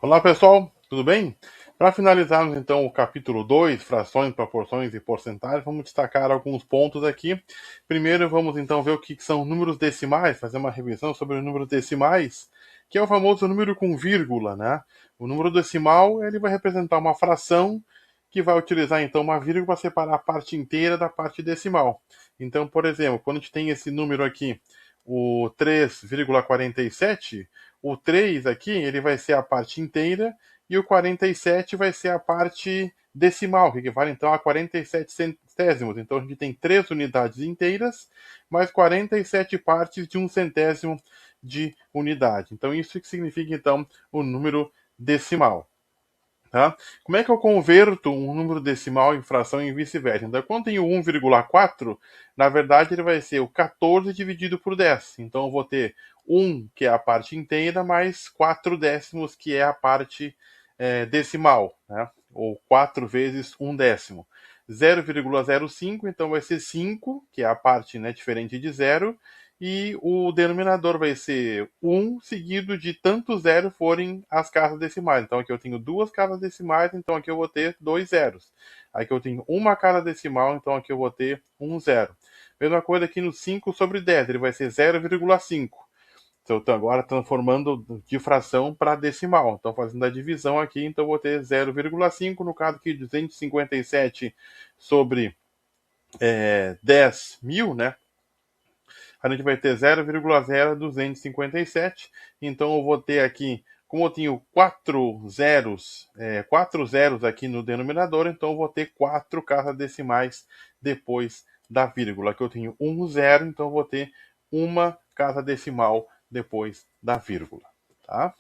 Olá pessoal, tudo bem? Para finalizarmos então o capítulo 2, frações, proporções e porcentagens, vamos destacar alguns pontos aqui. Primeiro vamos então ver o que são números decimais, fazer uma revisão sobre os números decimais, que é o famoso número com vírgula, né? O número decimal ele vai representar uma fração que vai utilizar então uma vírgula para separar a parte inteira da parte decimal. Então, por exemplo, quando a gente tem esse número aqui, o 3,47, o 3 aqui, ele vai ser a parte inteira e o 47 vai ser a parte decimal, que equivale então a 47 centésimos. Então a gente tem 3 unidades inteiras, mais 47 partes de um centésimo de unidade. Então isso que significa então o número decimal. Tá? Como é que eu converto um número decimal em fração e vice-versa? Então, quando tem o 1,4, na verdade ele vai ser o 14 dividido por 10. Então, eu vou ter 1, que é a parte inteira, mais 4 décimos, que é a parte decimal, né? Ou 4 vezes 1 décimo. 0,05, então vai ser 5, que é a parte, né, diferente de 0, e o denominador vai ser 1 seguido de tantos zeros forem as casas decimais. Então aqui eu tenho duas casas decimais, então aqui eu vou ter dois zeros. Aqui eu tenho uma casa decimal, então aqui eu vou ter um zero. Mesma coisa aqui no 5 sobre 10, ele vai ser 0,5. Então, agora transformando de fração para decimal. Então, fazendo a divisão aqui, então eu vou ter 0,5, no caso aqui 257 sobre 10 mil, né? A gente vai ter 0,0257. Então eu vou ter aqui, como eu tenho quatro zeros aqui no denominador, então eu vou ter 4 casas decimais depois da vírgula. Aqui eu tenho um zero, então eu vou ter uma casa decimal depois da vírgula. Tá?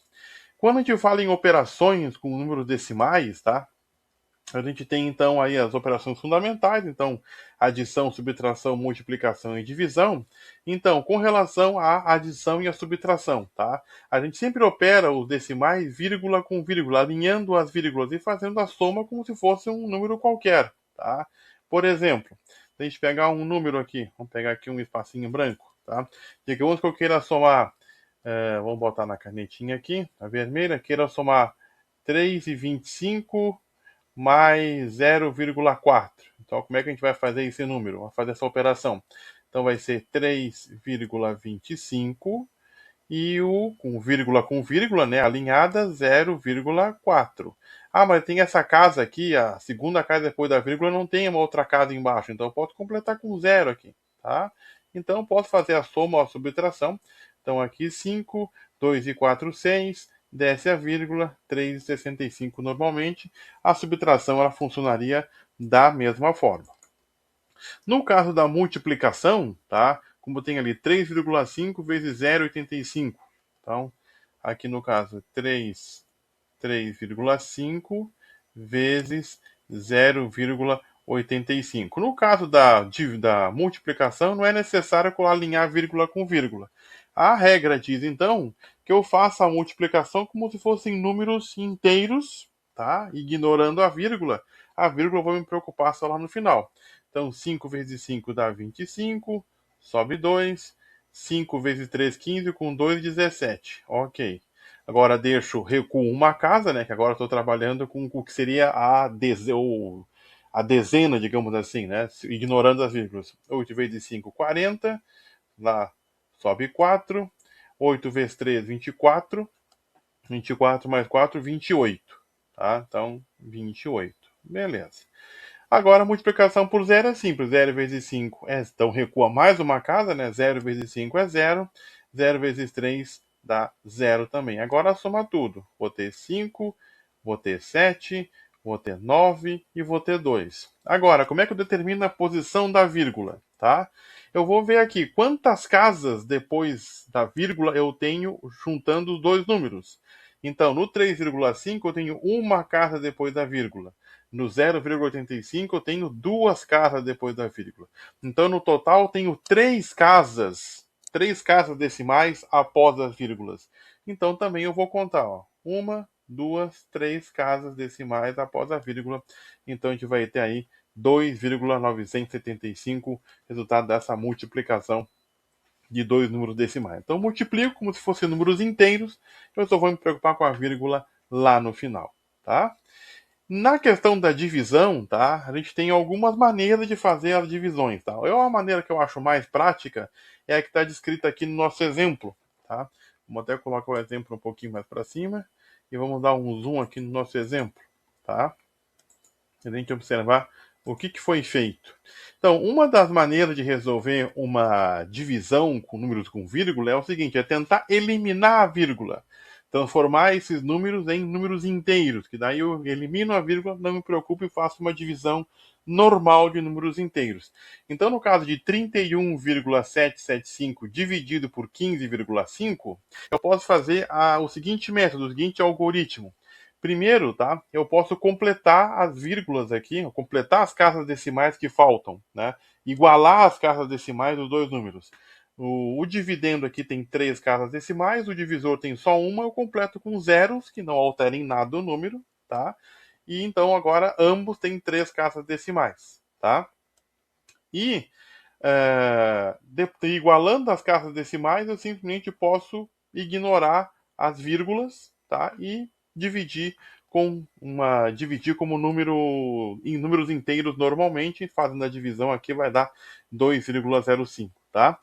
Quando a gente fala em operações com números decimais, tá? A gente tem então aí as operações fundamentais, então adição, subtração, multiplicação e divisão. Então, com relação à adição e à subtração, tá? A gente sempre opera os decimais vírgula com vírgula, alinhando as vírgulas e fazendo a soma como se fosse um número qualquer, tá? Por exemplo, se a gente pegar um número aqui, vamos pegar aqui um espacinho branco, tá? Digamos que eu queira somar, vamos botar na canetinha aqui, a vermelha, queira somar 3,25 mais 0,4. Então, como é que a gente vai fazer esse número? Vai fazer essa operação. Então, vai ser 3,25 e o com vírgula, né, alinhada 0,4. Ah, mas tem essa casa aqui, a segunda casa depois da vírgula não tem uma outra casa embaixo, então eu posso completar com zero aqui, tá? Então eu posso fazer a soma ou a subtração. Então aqui 5, 2 e 4, 6, desce a vírgula, 3,65 normalmente. A subtração ela funcionaria da mesma forma. No caso da multiplicação, tá? Como tem ali 3,5 vezes 0,85. Então, aqui no caso, 3,5 vezes 0,85. No caso da multiplicação, não é necessário alinhar vírgula com vírgula. A regra diz, então, que eu faça a multiplicação como se fossem números inteiros, tá? Ignorando a vírgula. A vírgula eu vou me preocupar só lá no final. Então, 5 vezes 5 dá 25, sobe 2. 5 vezes 3, 15, com 2, 17. Ok. Agora recuo uma casa, né? Que agora estou trabalhando com o que seria a dezena, digamos assim, né? Ignorando as vírgulas. 8 vezes 5, 40. Lá sobe 4. 8 vezes 3, 24. 24 mais 4, 28. Tá? Então, 28. Beleza. Agora a multiplicação por zero é simples. 0 vezes 5 é. Então recua mais uma casa, né? 0 vezes 5 é 0. 0 vezes 3 dá 0 também. Agora soma tudo. Vou ter 5, vou ter 7, vou ter 9 e vou ter 2. Agora, como é que eu determino a posição da vírgula? Tá? Eu vou ver aqui quantas casas depois da vírgula eu tenho juntando os dois números. Então, no 3,5 eu tenho uma casa depois da vírgula. No 0,85 eu tenho duas casas depois da vírgula. Então, no total, eu tenho três casas decimais após as vírgulas. Então, também eu vou contar, ó, uma, duas, três casas decimais após a vírgula. Então, a gente vai ter aí 2,975, resultado dessa multiplicação de dois números decimais. Então, multiplico como se fossem números inteiros, eu só vou me preocupar com a vírgula lá no final, tá? Na questão da divisão, tá? A gente tem algumas maneiras de fazer as divisões, tá? A maneira que eu acho mais prática é a que está descrita aqui no nosso exemplo, tá? Vamos até colocar o exemplo um pouquinho mais para cima e vamos dar um zoom aqui no nosso exemplo, tá? A gente observar o que foi feito. Então, uma das maneiras de resolver uma divisão com números com vírgula é o seguinte, é tentar eliminar a vírgula. Transformar esses números em números inteiros, que daí eu elimino a vírgula, não me preocupo e faço uma divisão normal de números inteiros. Então, no caso de 31,775 dividido por 15,5, eu posso fazer o seguinte método, o seguinte algoritmo. Primeiro, tá? Eu posso completar as vírgulas aqui, completar as casas decimais que faltam, né? Igualar as casas decimais dos dois números. O dividendo aqui tem 3 casas decimais, o divisor tem só uma, eu completo com zeros, que não alterem nada o número, tá? E então agora ambos têm 3 casas decimais, tá? E igualando as casas decimais, eu simplesmente posso ignorar as vírgulas, tá? E dividir dividir como número em números inteiros normalmente, fazendo a divisão aqui vai dar 2,05, tá?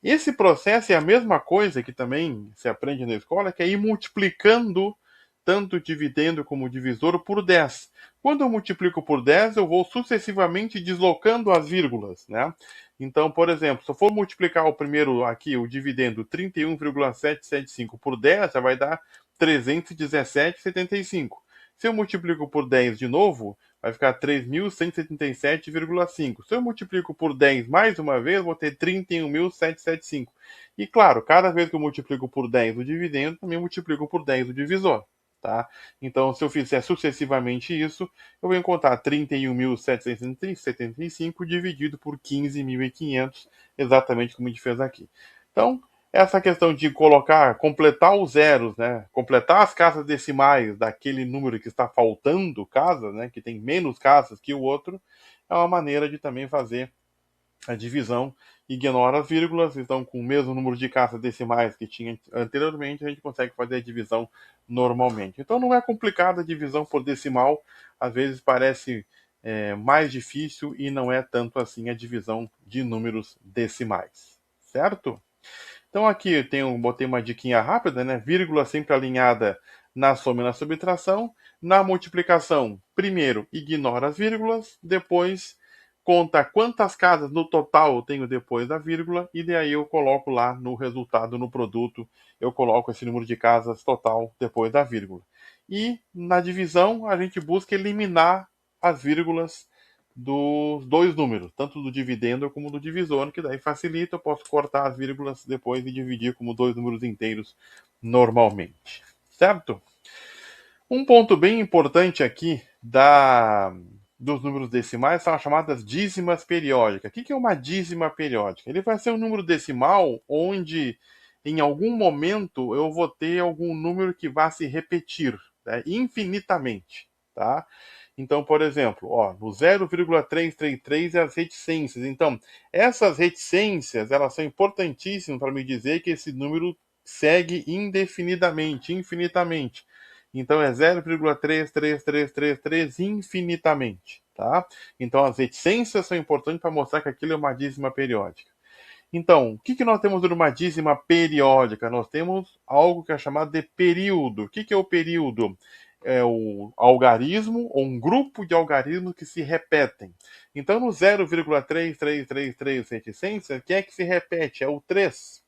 Esse processo é a mesma coisa que também se aprende na escola, que é ir multiplicando tanto o dividendo como o divisor por 10. Quando eu multiplico por 10, eu vou sucessivamente deslocando as vírgulas, né? Então, por exemplo, se eu for multiplicar o primeiro aqui, o dividendo 31,775 por 10, já vai dar 317,75. Se eu multiplico por 10 de novo, vai ficar 3.177,5. Se eu multiplico por 10 mais uma vez, vou ter 31.775. E claro, cada vez que eu multiplico por 10 o dividendo, também multiplico por 10 o divisor. Tá? Então, se eu fizer sucessivamente isso, eu vou encontrar 31.775 dividido por 15.500, exatamente como a gente fez aqui. Então, essa questão de completar os zeros, né? Completar as casas decimais daquele número que está faltando casas, né? Que tem menos casas que o outro, é uma maneira de também fazer a divisão, ignora as vírgulas, então com o mesmo número de casas decimais que tinha anteriormente, a gente consegue fazer a divisão normalmente. Então não é complicada a divisão por decimal, às vezes parece mais difícil e não é tanto assim a divisão de números decimais, certo? Então aqui eu botei uma diquinha rápida, né? Vírgula sempre alinhada na soma e na subtração. Na multiplicação, primeiro ignora as vírgulas, depois conta quantas casas no total eu tenho depois da vírgula, e daí eu coloco lá no resultado, no produto, eu coloco esse número de casas total depois da vírgula. E na divisão, a gente busca eliminar as vírgulas dos dois números, tanto do dividendo como do divisor, que daí facilita, eu posso cortar as vírgulas depois e dividir como dois números inteiros normalmente. Certo? Um ponto bem importante aqui dos números decimais são as chamadas dízimas periódicas. O que é uma dízima periódica? Ele vai ser um número decimal onde, em algum momento, eu vou ter algum número que vai se repetir, né, infinitamente. Tá? Então, por exemplo, no 0,333 é as reticências. Então, essas reticências elas são importantíssimas para me dizer que esse número segue indefinidamente, infinitamente. Então é 0,33333 infinitamente, tá? Então as reticências são importantes para mostrar que aquilo é uma dízima periódica. Então, o que nós temos numa dízima periódica? Nós temos algo que é chamado de período. O que é o período? É o algarismo ou um grupo de algarismos que se repetem. Então, no 0,3333 reticência, quem é que se repete? É o 3.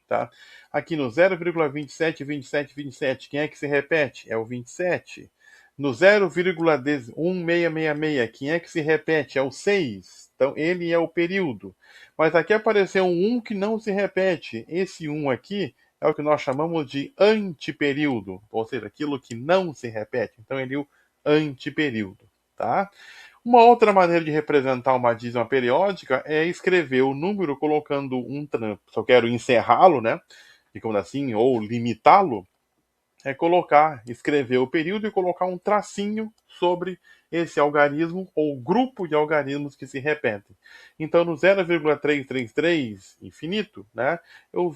Tá? Aqui no 0,272727, quem é que se repete? É o 27. No 0,1666, quem é que se repete? É o 6. Então, ele é o período. Mas aqui apareceu um 1 que não se repete. Esse 1 aqui é o que nós chamamos de antiperíodo, ou seja, aquilo que não se repete. Então, ele é o antiperíodo. Tá? Uma outra maneira de representar uma dízima periódica é escrever o número colocando se eu quero encerrá-lo, né? Digamos assim, ou limitá-lo, é escrever o período e colocar um tracinho sobre esse algarismo ou grupo de algarismos que se repetem. Então, no 0,333 infinito, né, eu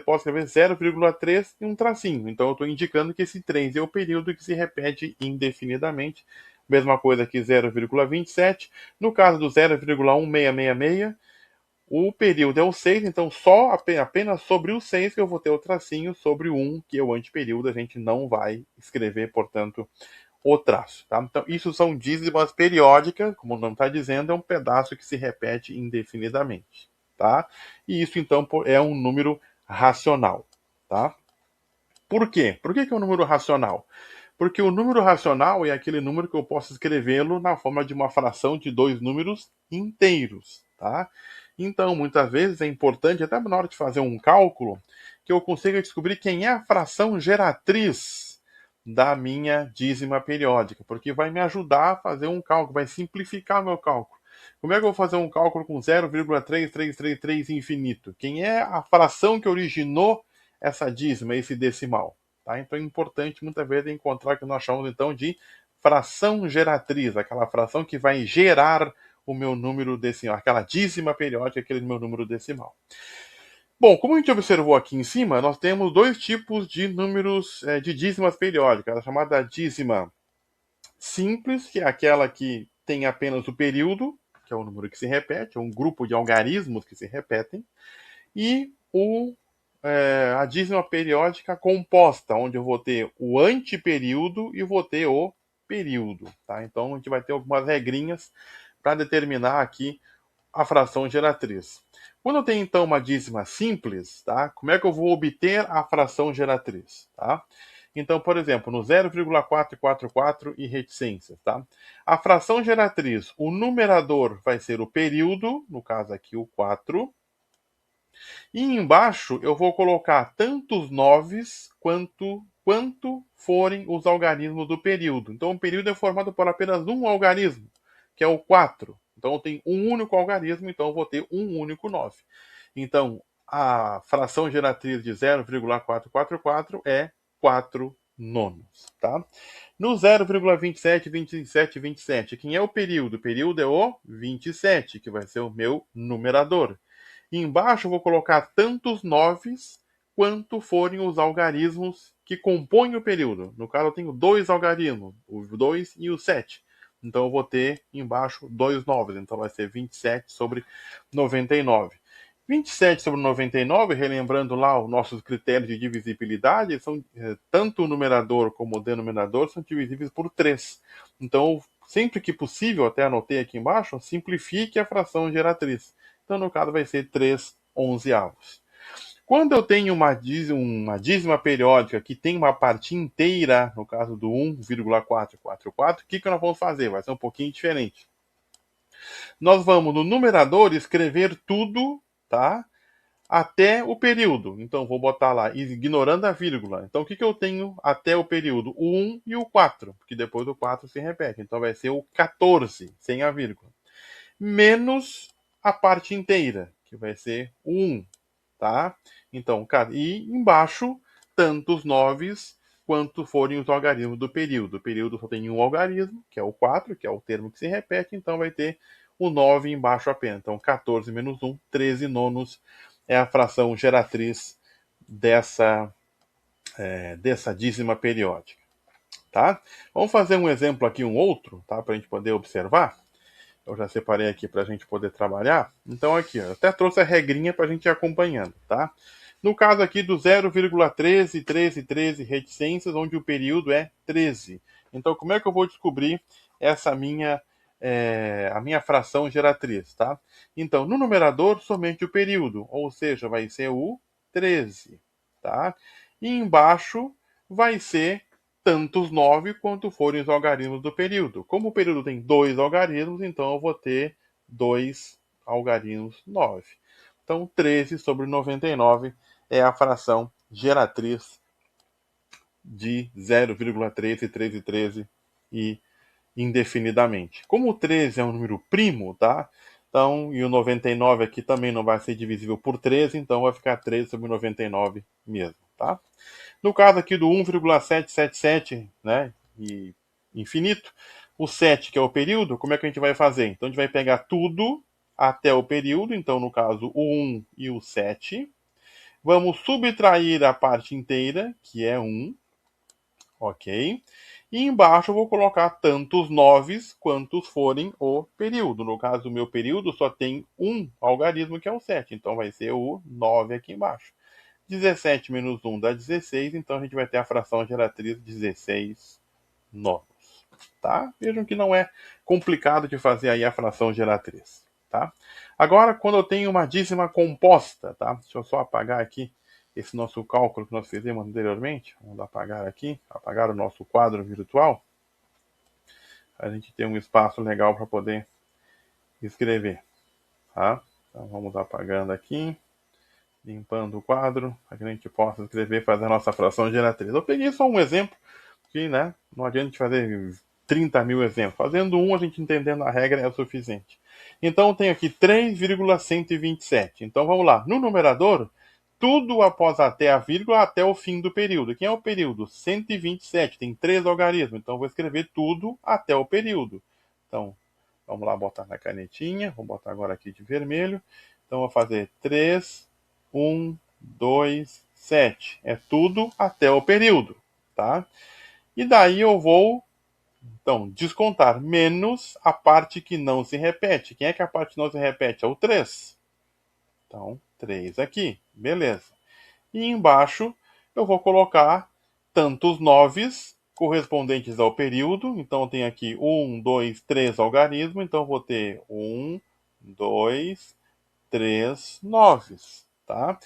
posso escrever 0,3 e um tracinho. Então, eu estou indicando que esse 3 é o período que se repete indefinidamente. Mesma coisa aqui, 0,27. No caso do 0,1666, o período é o 6, então só apenas sobre o 6 que eu vou ter o tracinho, sobre o 1, que é o antiperíodo, a gente não vai escrever, portanto, o traço. Tá? Então, isso são dízimas periódicas, como o nome está dizendo, é um pedaço que se repete indefinidamente. Tá? E isso, então, é um número racional. Tá? Por quê? Por que é um número racional? Porque o número racional é aquele número que eu posso escrevê-lo na forma de uma fração de dois números inteiros, tá? Então, muitas vezes é importante, até na hora de fazer um cálculo, que eu consiga descobrir quem é a fração geratriz da minha dízima periódica, porque vai me ajudar a fazer um cálculo, vai simplificar meu cálculo. Como é que eu vou fazer um cálculo com 0,3333 infinito? Quem é a fração que originou essa dízima, esse decimal? Tá? Então é importante muitas vezes encontrar o que nós chamamos então de fração geratriz, aquela fração que vai gerar o meu número decimal, aquela dízima periódica, aquele meu número decimal. Bom, como a gente observou aqui em cima, nós temos dois tipos de números de dízimas periódicas, a chamada dízima simples, que é aquela que tem apenas o período, que é o número que se repete, é um grupo de algarismos que se repetem, e a dízima periódica composta, onde eu vou ter o antiperíodo e vou ter o período. Tá? Então a gente vai ter algumas regrinhas para determinar aqui a fração geratriz. Quando eu tenho então uma dízima simples, tá? Como é que eu vou obter a fração geratriz? Tá? Então, por exemplo, no 0,444 e reticências, tá? A fração geratriz, o numerador vai ser o período, no caso aqui o 4, e embaixo eu vou colocar tantos noves quanto forem os algarismos do período. Então o período é formado por apenas um algarismo, que é o 4. Então eu tenho um único algarismo, então eu vou ter um único 9. Então a fração geratriz de 0,444 é 4 nonos. Tá? No 0,27, 27, 27, quem é o período? O período é o 27, que vai ser o meu numerador. E embaixo eu vou colocar tantos noves quanto forem os algarismos que compõem o período. No caso, eu tenho dois algarismos, o 2 e o 7. Então eu vou ter embaixo dois noves. Então vai ser 27 sobre 99. 27 sobre 99, relembrando lá os nossos critérios de divisibilidade, são tanto o numerador como o denominador são divisíveis por 3. Então, sempre que possível, até anotei aqui embaixo, simplifique a fração geratriz. Então, no caso, vai ser 3 onzeavos. Quando eu tenho uma dízima periódica que tem uma parte inteira, no caso do 1,444, o que nós vamos fazer? Vai ser um pouquinho diferente. Nós vamos, no numerador, escrever tudo, tá? Até o período. Então, vou botar lá, ignorando a vírgula. Então, o que eu tenho até o período? O 1 e o 4, porque depois do 4 se repete. Então, vai ser o 14, sem a vírgula. Menos a parte inteira, que vai ser o 1, tá? Então, e embaixo, tanto os noves quanto forem os algarismos do período. O período só tem um algarismo, que é o 4, que é o termo que se repete, então vai ter o 9 embaixo apenas. Então, 14 menos 1, 13 nonos é a fração geratriz dessa dízima periódica. Tá? Vamos fazer um exemplo aqui, um outro, tá? Para a gente poder observar. Eu já separei aqui para a gente poder trabalhar. Então aqui, ó, eu até trouxe a regrinha para a gente ir acompanhando, tá? No caso aqui do 0,1313 reticências, onde o período é 13. Então como é que eu vou descobrir essa a minha fração geratriz, tá? Então no numerador somente o período, ou seja, vai ser o 13, tá? E embaixo vai ser tantos 9 quanto forem os algarismos do período. Como o período tem dois algarismos, então eu vou ter 2 algarismos 9. Então 13 sobre 99 é a fração geratriz de 0,1313 e indefinidamente. Como o 13 é um número primo, tá? Então, e o 99 aqui também não vai ser divisível por 13, então vai ficar 13 sobre 99 mesmo. tá? No caso aqui do 1,777, né, e infinito, o 7, que é o período, como é que a gente vai fazer? Então a gente vai pegar tudo até o período, então no caso o 1 e o 7, vamos subtrair a parte inteira, que é 1, ok? E embaixo eu vou colocar tantos 9 quantos forem o período. No caso, o meu período só tem um algarismo, que é o 7. Então vai ser o 9 aqui embaixo. 17 menos 1 dá 16, então a gente vai ter a fração geratriz 16 novos. Tá? Vejam que não é complicado de fazer aí a fração geratriz. Tá? Agora, quando eu tenho uma dízima composta, tá? Deixa eu só apagar aqui esse nosso cálculo que nós fizemos anteriormente. Vamos apagar aqui, apagar o nosso quadro virtual. A gente tem um espaço legal para poder escrever. Tá? Então vamos apagando aqui, limpando o quadro, para que a gente possa escrever e fazer a nossa fração geratriz. Eu peguei só um exemplo, que né, não adianta a gente fazer 30 mil exemplos. Fazendo um, a gente entendendo a regra é o suficiente. Então eu tenho aqui 3,127. Então vamos lá. No numerador, tudo após até a vírgula até o fim do período. Quem é o período? 127. Tem 3 algarismos. Então eu vou escrever tudo até o período. Então, vamos lá botar na canetinha. Vou botar agora aqui de vermelho. Então vou fazer 3, 1, 2, 7. É tudo até o período. Tá? E daí eu vou, então, descontar menos a parte que não se repete. Quem é que a parte que não se repete? É o 3. Então, 3 aqui. Beleza. E embaixo eu vou colocar tantos 9 correspondentes ao período. Então, tem aqui 1, 2, 3 algarismo. Então, eu vou ter 1, 2, 3 9. Tá?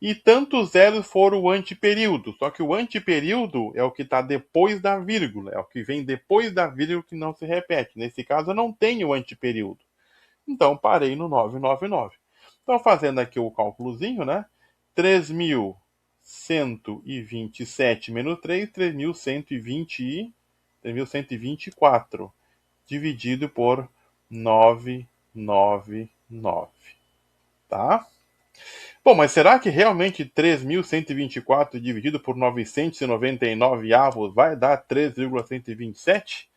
E tantos zeros for o antiperíodo. Só que o antiperíodo é o que está depois da vírgula. É o que vem depois da vírgula que não se repete. Nesse caso, eu não tenho antiperíodo. Então, parei no 999. Então, fazendo aqui o cálculozinho, né? 3.127 menos 3, 3.124. Dividido por 999. Tá? Bom, mas será que realmente 3.124 dividido por 999 avos vai dar 3,127?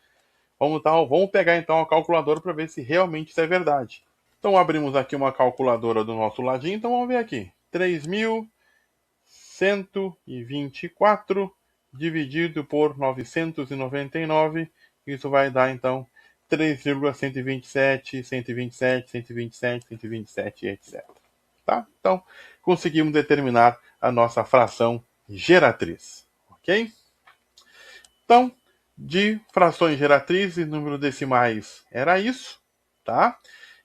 Vamos pegar então a calculadora para ver se realmente isso é verdade. Então abrimos aqui uma calculadora do nosso ladinho, então vamos ver aqui. 3.124 dividido por 999, isso vai dar então 3,127, 127, 127, 127, etc. Tá? Então, conseguimos determinar a nossa fração geratriz. Ok? Então, de frações geratrizes e números decimais era isso. Tá?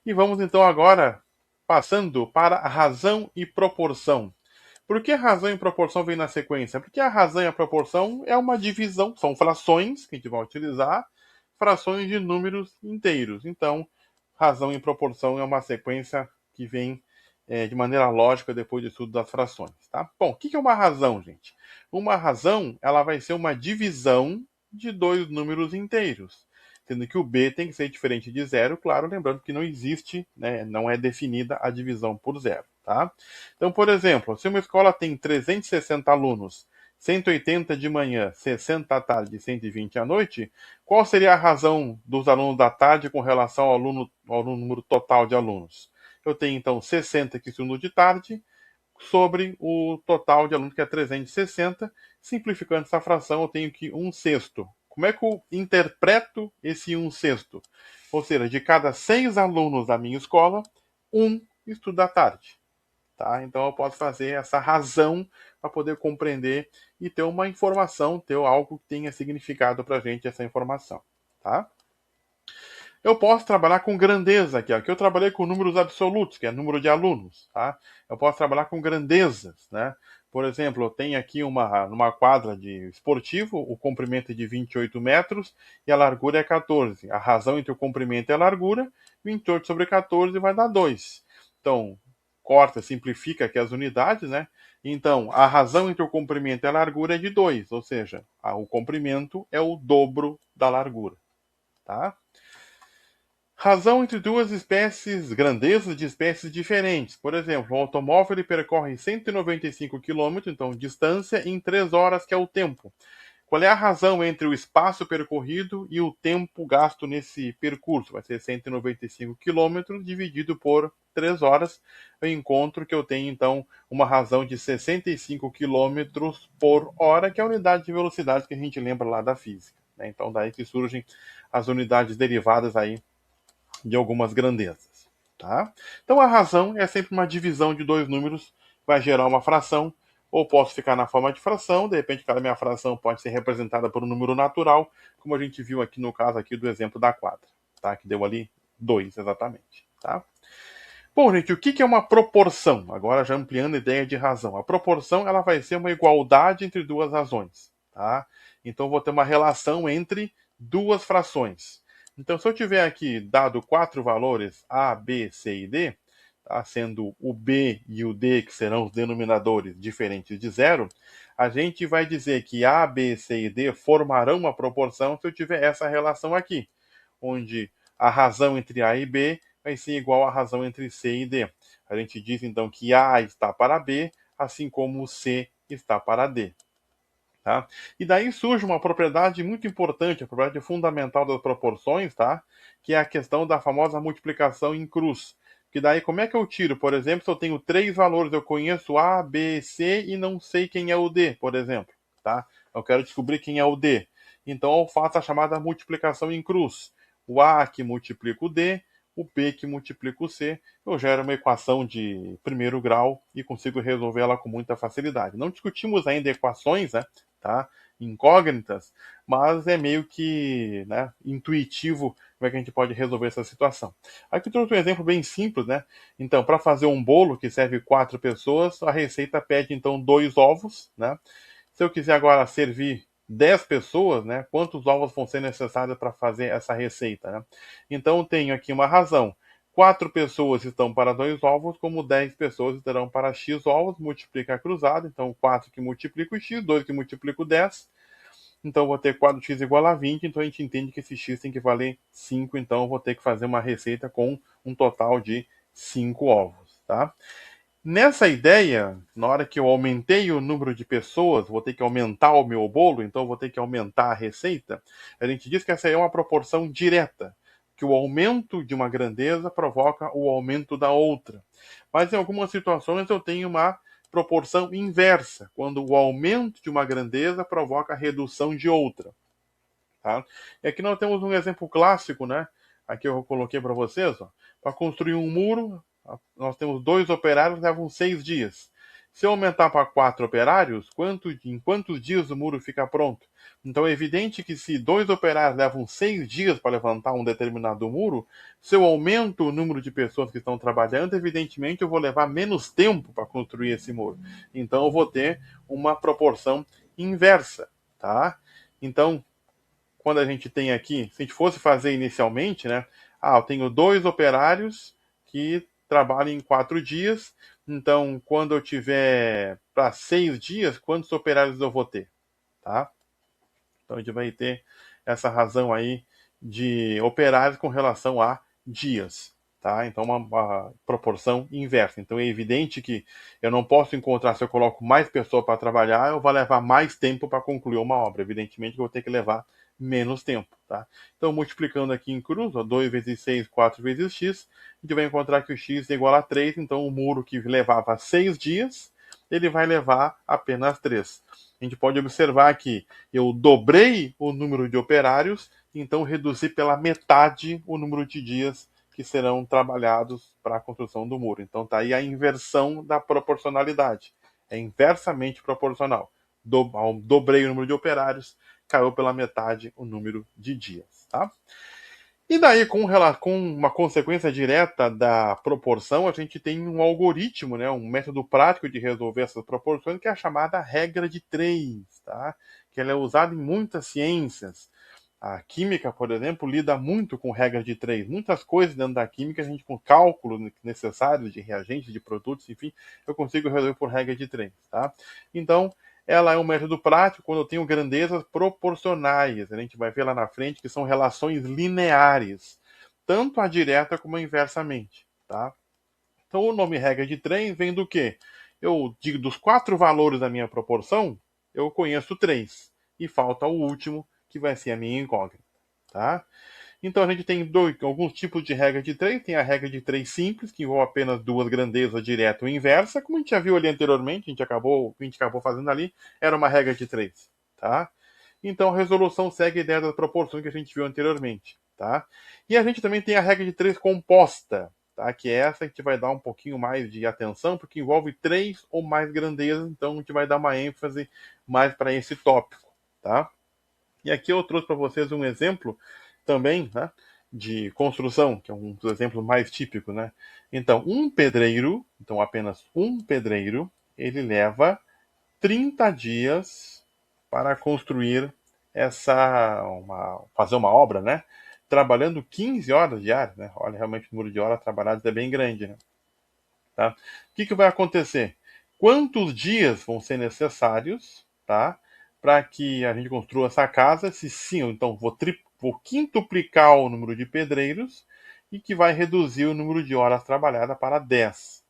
E vamos então agora passando para a razão e proporção. Por que a razão e proporção vem na sequência? Porque a razão e a proporção é uma divisão, são frações que a gente vai utilizar, frações de números inteiros. Então, razão e proporção é uma sequência que vem de maneira lógica depois do estudo das frações. Tá? Bom, o que é uma razão, gente? Uma razão ela vai ser uma divisão de dois números inteiros, sendo que o b tem que ser diferente de zero, claro, lembrando que não existe, né, não é definida a divisão por zero. Tá? Então, por exemplo, se uma escola tem 360 alunos, 180 de manhã, 60 à tarde e 120 à noite, qual seria a razão dos alunos da tarde com relação ao número total de alunos? Eu tenho, então, 60 que estudam de tarde sobre o total de alunos, que é 360. Simplificando essa fração, eu tenho que 1/6. Como é que eu interpreto esse 1/6? Ou seja, de cada 6 alunos da minha escola, 1 estuda à tarde. Tá? Então eu posso fazer essa razão para poder compreender e ter uma informação, ter algo que tenha significado para a gente essa informação. Tá? Eu posso trabalhar com grandeza aqui. Aqui eu trabalhei com números absolutos, que é número de alunos. Tá? Eu posso trabalhar com grandezas. Né? Por exemplo, eu tenho aqui numa quadra de esportivo, o comprimento é de 28 metros e a largura é 14. A razão entre o comprimento e a largura, 28 sobre 14 vai dar 2. Então, corta, simplifica aqui as unidades, né? Então, a razão entre o comprimento e a largura é de 2, ou seja, o comprimento é o dobro da largura. Tá? Razão entre duas espécies, grandezas de espécies diferentes. Por exemplo, um automóvel ele percorre 195 km, então distância, em 3 horas, que é o tempo. Qual é a razão entre o espaço percorrido e o tempo gasto nesse percurso? Vai ser 195 km dividido por 3 horas. Eu encontro que eu tenho, então, uma razão de 65 km por hora, que é a unidade de velocidade que a gente lembra lá da física, né? Então, daí que surgem as unidades derivadas aí de algumas grandezas. Tá? Então a razão é sempre uma divisão de dois números, vai gerar uma fração, ou posso ficar na forma de fração, de repente cada minha fração pode ser representada por um número natural, como a gente viu aqui no caso aqui do exemplo da quadra, tá? Que deu ali 2 exatamente. Tá? Bom, gente, o que é uma proporção? Agora já ampliando a ideia de razão. A proporção ela vai ser uma igualdade entre duas razões. Tá? Então eu vou ter uma relação entre duas frações. Então, se eu tiver aqui dado 4 valores A, B, C e D, tá? Sendo o B e o D, que serão os denominadores diferentes de zero, a gente vai dizer que A, B, C e D formarão uma proporção se eu tiver essa relação aqui, onde a razão entre A e B vai ser igual à razão entre C e D. A gente diz então que A está para B, assim como C está para D. Tá? E daí surge uma propriedade muito importante, a propriedade fundamental das proporções, tá? Que é a questão da famosa multiplicação em cruz. Que daí, como é que eu tiro? Por exemplo, se eu tenho 3 valores, eu conheço A, B, C e não sei quem é o D, por exemplo. Tá? Eu quero descobrir quem é o D. Então eu faço a chamada multiplicação em cruz. O A que multiplica o D, o B que multiplica o C, eu gero uma equação de primeiro grau e consigo resolvê-la com muita facilidade. Não discutimos ainda equações, né? Tá? Incógnitas, mas é meio que, né, intuitivo como é que a gente pode resolver essa situação. Aqui trouxe um exemplo bem simples, né? Então, para fazer um bolo que serve 4 pessoas, a receita pede então 2 ovos, né? Se eu quiser agora servir 10 pessoas, né? Quantos ovos vão ser necessários para fazer essa receita, né? Então, eu tenho aqui uma razão. 4 pessoas estão para 2 ovos, como 10 pessoas estarão para X ovos, multiplica a cruzada, então 4 que multiplica o X, 2 que multiplica o 10, então vou ter 4x igual a 20, então a gente entende que esse X tem que valer 5, então eu vou ter que fazer uma receita com um total de 5 ovos, tá? Nessa ideia, na hora que eu aumentei o número de pessoas, vou ter que aumentar o meu bolo, então vou ter que aumentar a receita. A gente diz que essa é uma proporção direta, que o aumento de uma grandeza provoca o aumento da outra. Mas em algumas situações eu tenho uma proporção inversa, quando o aumento de uma grandeza provoca a redução de outra. Tá? E aqui nós temos um exemplo clássico, né? Aqui eu coloquei para vocês, para construir um muro, nós temos 2 operários, levam 6 dias. Se eu aumentar para 4 operários, em quantos dias o muro fica pronto? Então é evidente que se 2 operários levam 6 dias para levantar um determinado muro, se eu aumento o número de pessoas que estão trabalhando, evidentemente eu vou levar menos tempo para construir esse muro. Então eu vou ter uma proporção inversa, tá? Então, quando a gente tem aqui, se a gente fosse fazer inicialmente, né? Eu tenho 2 operários que trabalham em 4 dias. Então, quando eu tiver para 6 dias, quantos operários eu vou ter? Tá? Então, a gente vai ter essa razão aí de operários com relação a dias. Tá? Então, uma proporção inversa. Então, é evidente que eu não posso encontrar, se eu coloco mais pessoas para trabalhar, eu vou levar mais tempo para concluir uma obra. Evidentemente que eu vou ter que levar menos tempo. Tá? Então, multiplicando aqui em cruz, 2 vezes 6, 4 vezes x, a gente vai encontrar que o x é igual a 3. Então, o muro que levava 6 dias, ele vai levar apenas 3. A gente pode observar que eu dobrei o número de operários, então reduzi pela metade o número de dias que serão trabalhados para a construção do muro. Então está aí a inversão da proporcionalidade. É inversamente proporcional. Dobrei o número de operários, caiu pela metade o número de dias. Tá? E daí, com uma consequência direta da proporção, a gente tem um algoritmo, né, um método prático de resolver essas proporções, que é a chamada regra de 3, tá? Que ela é usada em muitas ciências. A química, por exemplo, lida muito com regra de 3. Muitas coisas dentro da química, a gente com cálculos necessários de reagentes, de produtos, enfim, eu consigo resolver por regra de 3. Tá? Então, ela é um método prático quando eu tenho grandezas proporcionais. A gente vai ver lá na frente que são relações lineares. tanto a direta como a inversamente, tá? Então o nome regra de 3 vem do quê? Eu digo dos 4 valores da minha proporção, eu conheço 3 e falta o último, que vai ser a minha incógnita, tá? Então a gente tem alguns tipos de regra de 3. Tem a regra de 3 simples, que envolve apenas duas grandezas, direta ou inversa, como a gente já viu ali anteriormente, o que a gente acabou fazendo ali era uma regra de 3, tá? Então a resolução segue a ideia das proporções que a gente viu anteriormente, tá? E a gente também tem a regra de 3 composta, tá? Que é essa, a gente vai dar um pouquinho mais de atenção, porque envolve 3 ou mais grandezas, então a gente vai dar uma ênfase mais para esse tópico, tá? E aqui eu trouxe para vocês um exemplo também, né, de construção, que é um dos exemplos mais típicos, né? Então, um pedreiro, então apenas um pedreiro, ele leva 30 dias para construir fazer uma obra, né? Trabalhando 15 horas diárias, né? Olha, realmente o número de horas trabalhadas é bem grande, né? Tá? O que vai acontecer? Quantos dias vão ser necessários, tá? Para que a gente construa essa casa? Se sim, então vou quintuplicar o número de pedreiros e que vai reduzir o número de horas trabalhadas para 10,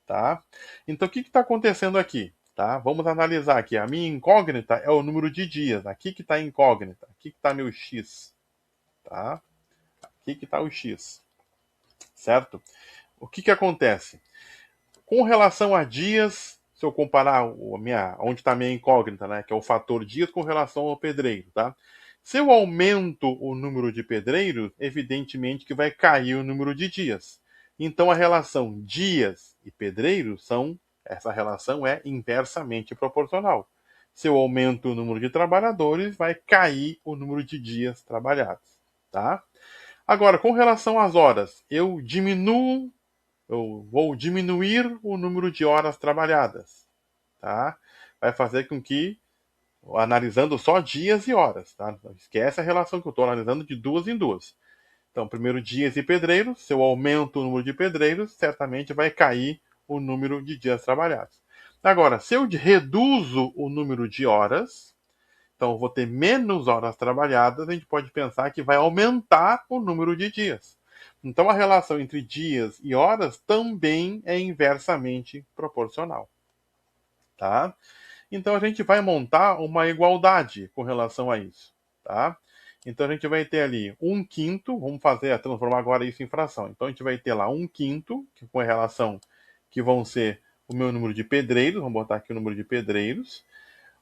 tá? Então o que está acontecendo aqui? Tá? Vamos analisar aqui. A minha incógnita é o número de dias. Aqui que está a incógnita. Aqui que está meu x. Tá? Aqui que está o x. Certo? O que acontece? Com relação a dias, se eu comparar onde está a minha incógnita, né, que é o fator dias com relação ao pedreiro, tá? Se eu aumento o número de pedreiros, evidentemente que vai cair o número de dias. Então a relação dias e pedreiros essa relação é inversamente proporcional. Se eu aumento o número de trabalhadores, vai cair o número de dias trabalhados, tá? Agora, com relação às horas, eu vou diminuir o número de horas trabalhadas, tá? Vai fazer com que, analisando só dias e horas, tá? Não esquece a relação que eu estou analisando de duas em duas. Então, primeiro dias e pedreiros, se eu aumento o número de pedreiros, certamente vai cair o número de dias trabalhados. Agora, se eu reduzo o número de horas, então eu vou ter menos horas trabalhadas, a gente pode pensar que vai aumentar o número de dias. Então a relação entre dias e horas também é inversamente proporcional, tá? Então a gente vai montar uma igualdade com relação a isso, tá? Então a gente vai ter ali um quinto, transformar agora isso em fração. Então a gente vai ter lá um quinto, com a relação que vão ser o meu número de pedreiros, vamos botar aqui o número de pedreiros.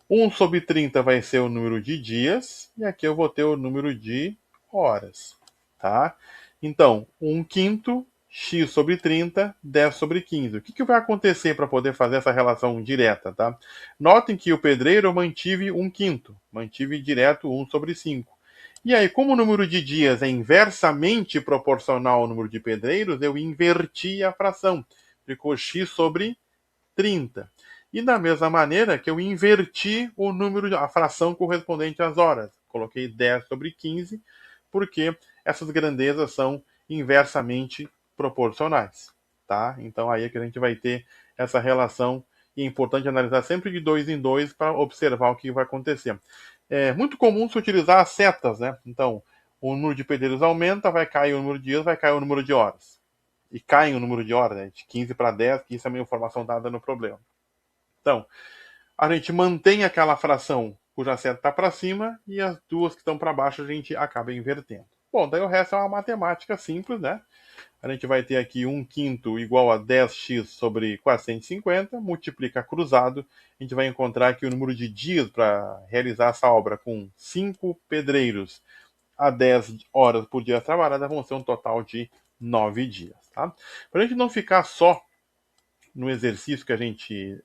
1 sobre 30 vai ser o número de dias, e aqui eu vou ter o número de horas, tá? Então, 1 quinto, x sobre 30, 10 sobre 15. O que vai acontecer para poder fazer essa relação direta, tá? Notem que o pedreiro eu mantive 1 quinto, mantive direto 1 sobre 5. E aí, como o número de dias é inversamente proporcional ao número de pedreiros, eu inverti a fração. Ficou x sobre 30. E da mesma maneira que eu inverti a fração correspondente às horas. Coloquei 10 sobre 15, porque essas grandezas são inversamente proporcionais. Tá? Então aí é que a gente vai ter essa relação, e é importante analisar sempre de 2 em 2 para observar o que vai acontecer. É muito comum se utilizar as setas, né? Então, o número de pedreiros aumenta, vai cair o número de dias, vai cair o número de horas. E cai o número de horas, né? De 15 para 10, que isso é uma informação dada no problema. Então, a gente mantém aquela fração cuja seta está para cima e as duas que estão para baixo a gente acaba invertendo. Bom, daí o resto é uma matemática simples, né? A gente vai ter aqui 1 quinto igual a 10x sobre 450, multiplica cruzado, a gente vai encontrar aqui o número de dias para realizar essa obra com 5 pedreiros a 10 horas por dia trabalhada, vão ser um total de 9 dias. Tá? Para a gente não ficar só no exercício que a gente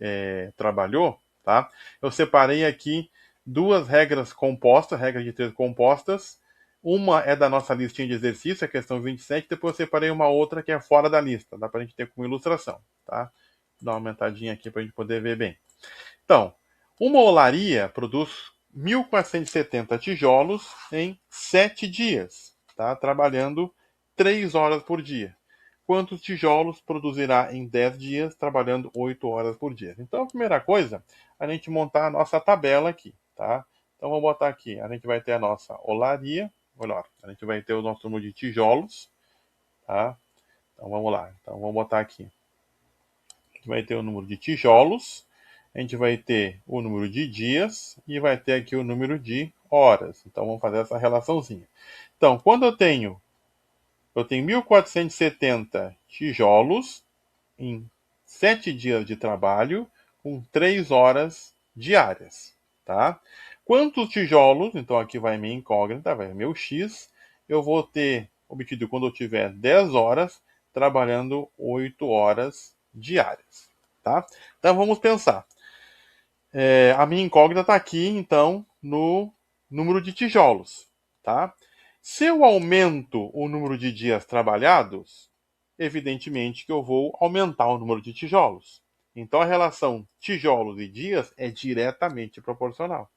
trabalhou, tá? Eu separei aqui duas regras compostas, regras de 3 compostas. Uma é da nossa listinha de exercício, a questão 27, depois eu separei uma outra que é fora da lista, dá para a gente ter como ilustração, tá? Dá uma aumentadinha aqui para a gente poder ver bem. Então, uma olaria produz 1.470 tijolos em 7 dias, tá? Trabalhando 3 horas por dia. Quantos tijolos produzirá em 10 dias, trabalhando 8 horas por dia? Então, a primeira coisa, a gente montar a nossa tabela aqui, tá? Então, vamos botar aqui, a gente vai ter a nossa olaria, melhor, a gente vai ter o nosso número de tijolos, tá? Então vamos lá. Então vamos botar aqui. A gente vai ter o número de tijolos, a gente vai ter o número de dias e vai ter aqui o número de horas. Então vamos fazer essa relaçãozinha. Então, quando eu tenho 1470 tijolos em 7 dias de trabalho com 3 horas diárias, tá? Quantos tijolos, então aqui vai minha incógnita, vai meu X, eu vou ter obtido quando eu tiver 10 horas trabalhando 8 horas diárias, tá? Então vamos pensar. A minha incógnita está aqui, então, no número de tijolos, tá? Se eu aumento o número de dias trabalhados, evidentemente que eu vou aumentar o número de tijolos. Então a relação tijolos e dias é diretamente proporcional.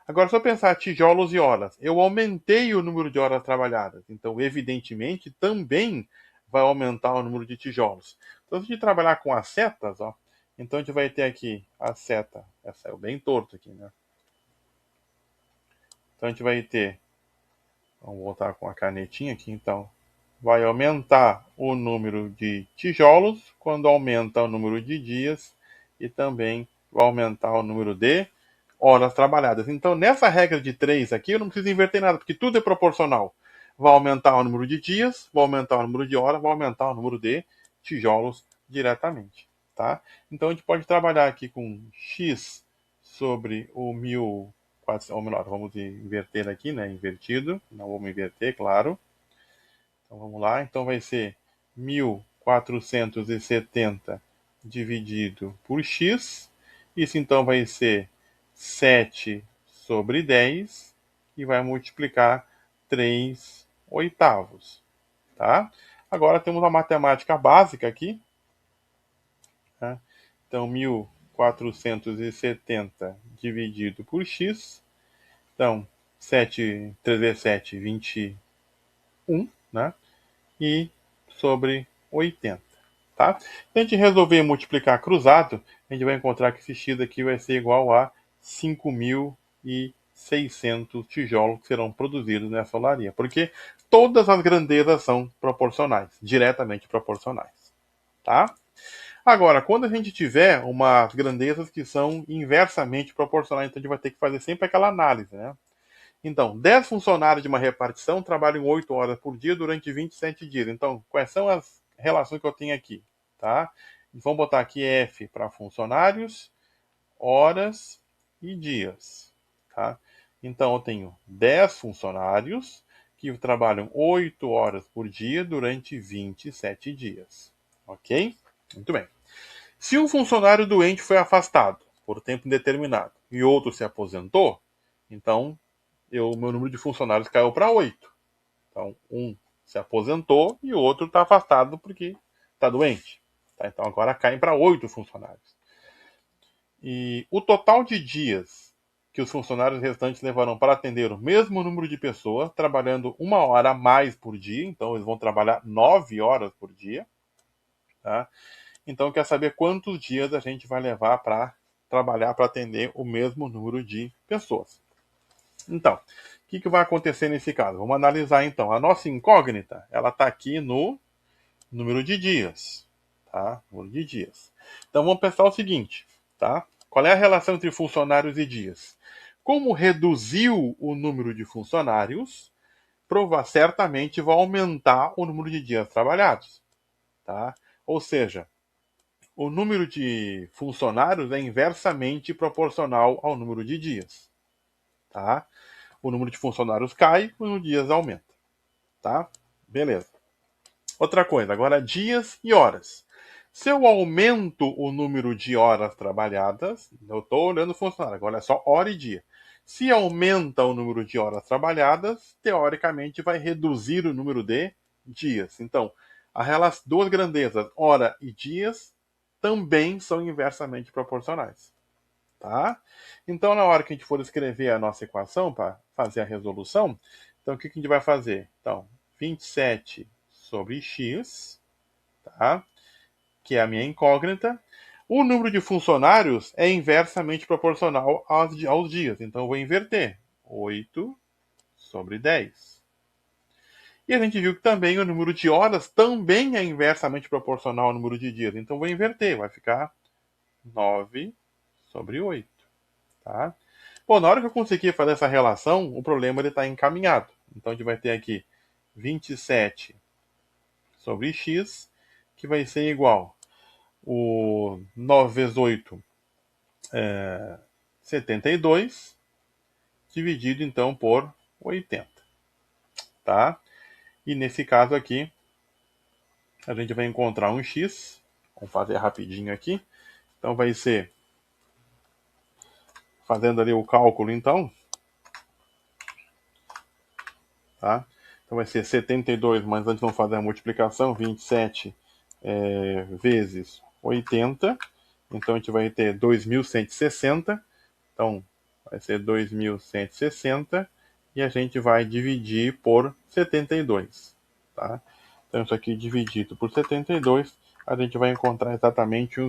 Agora, se eu pensar tijolos e horas, eu aumentei o número de horas trabalhadas, então evidentemente também vai aumentar o número de tijolos. Então, se a gente trabalhar com as setas, ó, então a gente vai ter aqui a seta, essa é bem torto aqui, né? Então a gente vai ter, vamos voltar com a canetinha aqui, então, vai aumentar o número de tijolos quando aumenta o número de dias e também vai aumentar o número de horas trabalhadas. Então, nessa regra de 3 aqui, eu não preciso inverter nada, porque tudo é proporcional. Vai aumentar o número de dias, vai aumentar o número de horas, vai aumentar o número de tijolos diretamente, tá? Então, a gente pode trabalhar aqui com x sobre o 1.400, ou melhor, vamos inverter aqui, né? Invertido, não vamos inverter, claro. Então vamos lá, então vai ser 1470 dividido por x. Isso então vai ser 7 sobre 10 e vai multiplicar 3 oitavos, tá? Agora temos a matemática básica aqui, tá? Então 1470 dividido por x, então 7, 3 vezes 7, 21, né? E sobre 80, tá? Se a gente resolver multiplicar cruzado, a gente vai encontrar que esse x aqui vai ser igual a 5.600 tijolos que serão produzidos nessa olaria, porque todas as grandezas são proporcionais, diretamente proporcionais, tá? Agora, quando a gente tiver umas grandezas que são inversamente proporcionais, então a gente vai ter que fazer sempre aquela análise, né? Então, 10 funcionários de uma repartição trabalham 8 horas por dia durante 27 dias. Então, quais são as relações que eu tenho aqui? Tá? Vamos botar aqui F para funcionários, horas e dias. Tá? Então, eu tenho 10 funcionários que trabalham 8 horas por dia durante 27 dias. Ok? Muito bem. Se um funcionário doente foi afastado por tempo indeterminado e outro se aposentou, então meu número de funcionários caiu para 8. Então, um se aposentou e o outro está afastado porque está doente. Tá? Então, agora caem para 8 funcionários. E o total de dias que os funcionários restantes levarão para atender o mesmo número de pessoas, trabalhando 1 hora a mais por dia, então eles vão trabalhar 9 horas por dia. Tá? Então, quer saber quantos dias a gente vai levar para trabalhar para atender o mesmo número de pessoas. Então, o que vai acontecer nesse caso? Vamos analisar então. A nossa incógnita, ela está aqui no número de dias, tá? Número de dias. Então vamos pensar o seguinte, tá? Qual é a relação entre funcionários e dias? Como reduziu o número de funcionários, certamente vai aumentar o número de dias trabalhados, tá? Ou seja, o número de funcionários é inversamente proporcional ao número de dias, tá? O número de funcionários cai, o número de dias aumenta, tá? Beleza. Outra coisa, agora dias e horas. Se eu aumento o número de horas trabalhadas, eu estou olhando o funcionário, agora é só hora e dia. Se aumenta o número de horas trabalhadas, teoricamente vai reduzir o número de dias. Então, as duas grandezas, hora e dias, também são inversamente proporcionais. Tá? Então, na hora que a gente for escrever a nossa equação para fazer a resolução, então o que a gente vai fazer? Então, 27 sobre x, tá? Que é a minha incógnita. O número de funcionários é inversamente proporcional aos dias, então eu vou inverter. 8 sobre 10. E a gente viu que também o número de horas também é inversamente proporcional ao número de dias. Então vou inverter, vai ficar 9 sobre 8. Tá? Bom, na hora que eu conseguir fazer essa relação, o problema está encaminhado. Então a gente vai ter aqui 27 sobre x, que vai ser igual o 9 vezes 8 é 72, dividido então por 80. Tá? E nesse caso aqui, a gente vai encontrar um x. Vamos fazer rapidinho aqui. Então vai ser, fazendo ali o cálculo então, tá? Então vai ser 72, mas antes vamos fazer a multiplicação, 27 vezes 80. Então a gente vai ter 2.160. Então vai ser 2.160 e a gente vai dividir por 72. Tá? Então isso aqui dividido por 72, a gente vai encontrar exatamente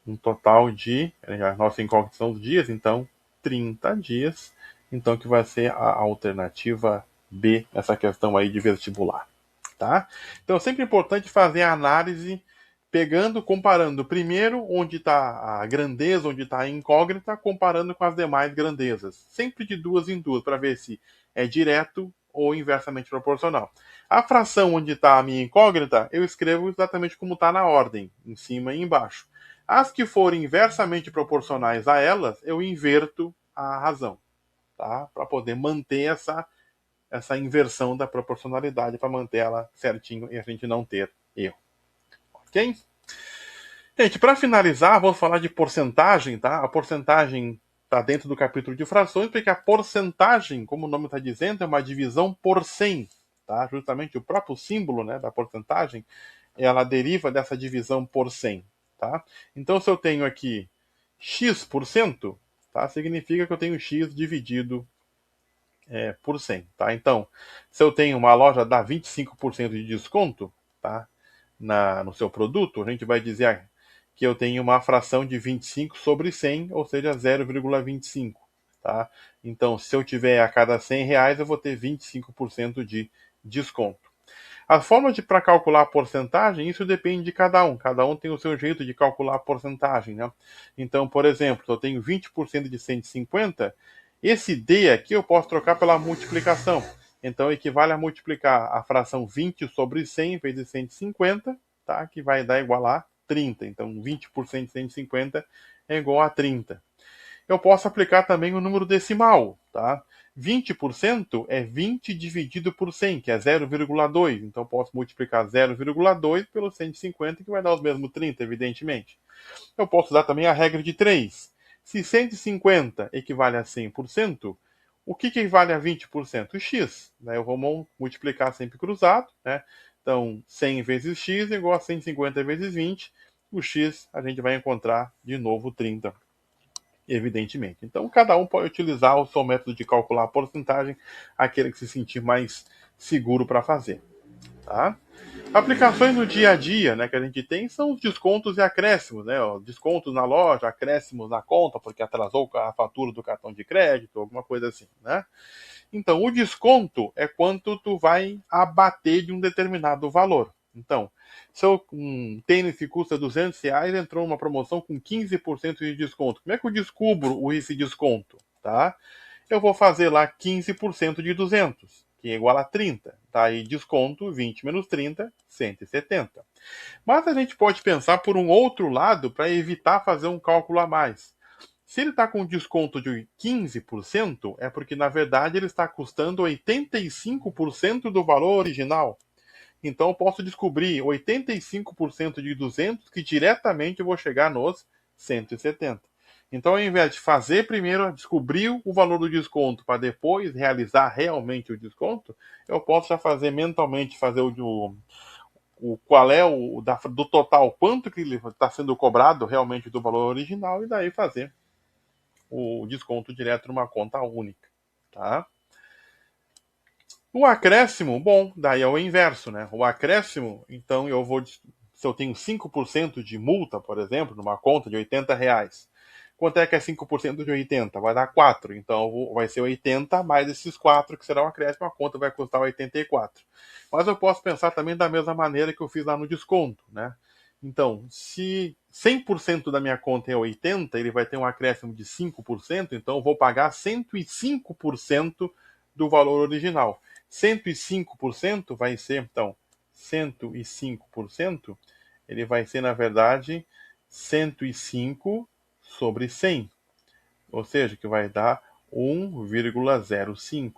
um total de, a nossa incógnita são os dias, então 30 dias, então que vai ser a alternativa B, essa questão aí de vestibular. Tá? Então é sempre importante fazer a análise comparando primeiro onde está a grandeza, onde está a incógnita, comparando com as demais grandezas. Sempre de duas em duas, para ver se é direto ou inversamente proporcional. A fração onde está a minha incógnita, eu escrevo exatamente como está na ordem, em cima e embaixo. As que forem inversamente proporcionais a elas, eu inverto a razão, tá? Para poder manter essa inversão da proporcionalidade, para manter ela certinho e a gente não ter erro. Ok? Gente, para finalizar, vamos falar de porcentagem, tá? A porcentagem está dentro do capítulo de frações, porque a porcentagem, como o nome está dizendo, é uma divisão por 100, tá? Justamente o próprio símbolo, né, da porcentagem, ela deriva dessa divisão por 100, tá? Então, se eu tenho aqui x%, tá? Significa que eu tenho x dividido por 100, tá? Então, se eu tenho uma loja dá 25% de desconto, tá? No seu produto, a gente vai dizer que eu tenho uma fração de 25 sobre 100, ou seja, 0,25. Tá? Então, se eu tiver a cada 100 reais, eu vou ter 25% de desconto. A forma para calcular a porcentagem, isso depende de cada um. Cada um tem o seu jeito de calcular a porcentagem. Né? Então, por exemplo, se eu tenho 20% de 150, esse D aqui eu posso trocar pela multiplicação. Então, equivale a multiplicar a fração 20 sobre 100 vezes 150, tá? Que vai dar igual a 30. Então, 20% de 150 é igual a 30. Eu posso aplicar também o número decimal, tá? 20% é 20 dividido por 100, que é 0,2. Então, eu posso multiplicar 0,2 pelo 150, que vai dar os mesmos 30, evidentemente. Eu posso usar também a regra de 3. Se 150 equivale a 100%, o que equivale a 20%? X. Né? Eu vou multiplicar sempre cruzado. Né? Então, 100 vezes x é igual a 150 vezes 20. O x a gente vai encontrar de novo 30, evidentemente. Então, cada um pode utilizar o seu método de calcular a porcentagem, aquele que se sentir mais seguro para fazer. Tá? Aplicações no dia a dia, né, que a gente tem são os descontos e acréscimos, né? Descontos na loja, acréscimos na conta, porque atrasou a fatura do cartão de crédito, alguma coisa assim, né? Então, o desconto é quanto tu vai abater de um determinado valor. Então, se um tênis que custa R$200 entrou numa promoção com 15% de desconto, como é que eu descubro esse desconto? Tá? Eu vou fazer lá 15% de 200, que é igual a 30. Tá aí desconto, 20 menos 30, 170. Mas a gente pode pensar por um outro lado para evitar fazer um cálculo a mais. Se ele está com desconto de 15%, é porque na verdade ele está custando 85% do valor original. Então eu posso descobrir 85% de 200 que diretamente eu vou chegar nos 170. Então, ao invés de fazer primeiro, descobrir o valor do desconto para depois realizar realmente o desconto, eu posso já fazer mentalmente, fazer qual é do total, quanto que está sendo cobrado realmente do valor original, e daí fazer o desconto direto numa conta única. Tá? O acréscimo, bom, daí é o inverso, né? O acréscimo, então se eu tenho 5% de multa, por exemplo, numa conta de R$80, Quanto é que é 5% de 80? Vai dar 4. Então vai ser 80 mais esses 4, que será um acréscimo, a conta vai custar 84. Mas eu posso pensar também da mesma maneira que eu fiz lá no desconto, né? Então, se 100% da minha conta é 80, ele vai ter um acréscimo de 5%, então eu vou pagar 105% do valor original. 105% vai ser, então, 105%, ele vai ser, na verdade, 105 sobre 100, ou seja, que vai dar 1,05.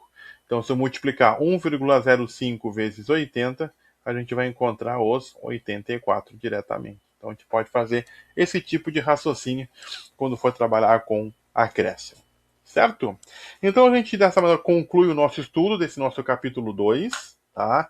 Então, se eu multiplicar 1,05 vezes 80, a gente vai encontrar os 84 diretamente. Então, a gente pode fazer esse tipo de raciocínio quando for trabalhar com acréscimo. Certo? Então, a gente dessa maneira conclui o nosso estudo desse nosso capítulo 2, tá?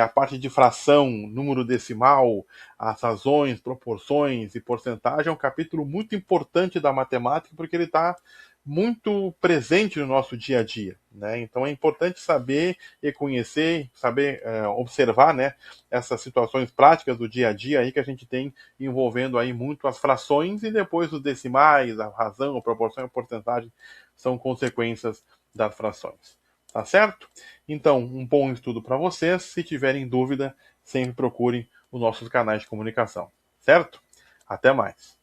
A parte de fração, número decimal, as razões, proporções e porcentagem é um capítulo muito importante da matemática porque ele está muito presente no nosso dia a dia, né? Então é importante saber e conhecer, saber observar, né, essas situações práticas do dia a dia aí que a gente tem envolvendo aí muito as frações e depois os decimais, a razão, a proporção e a porcentagem são consequências das frações. Tá certo? Então, um bom estudo para vocês. Se tiverem dúvida, sempre procurem os nossos canais de comunicação. Certo? Até mais.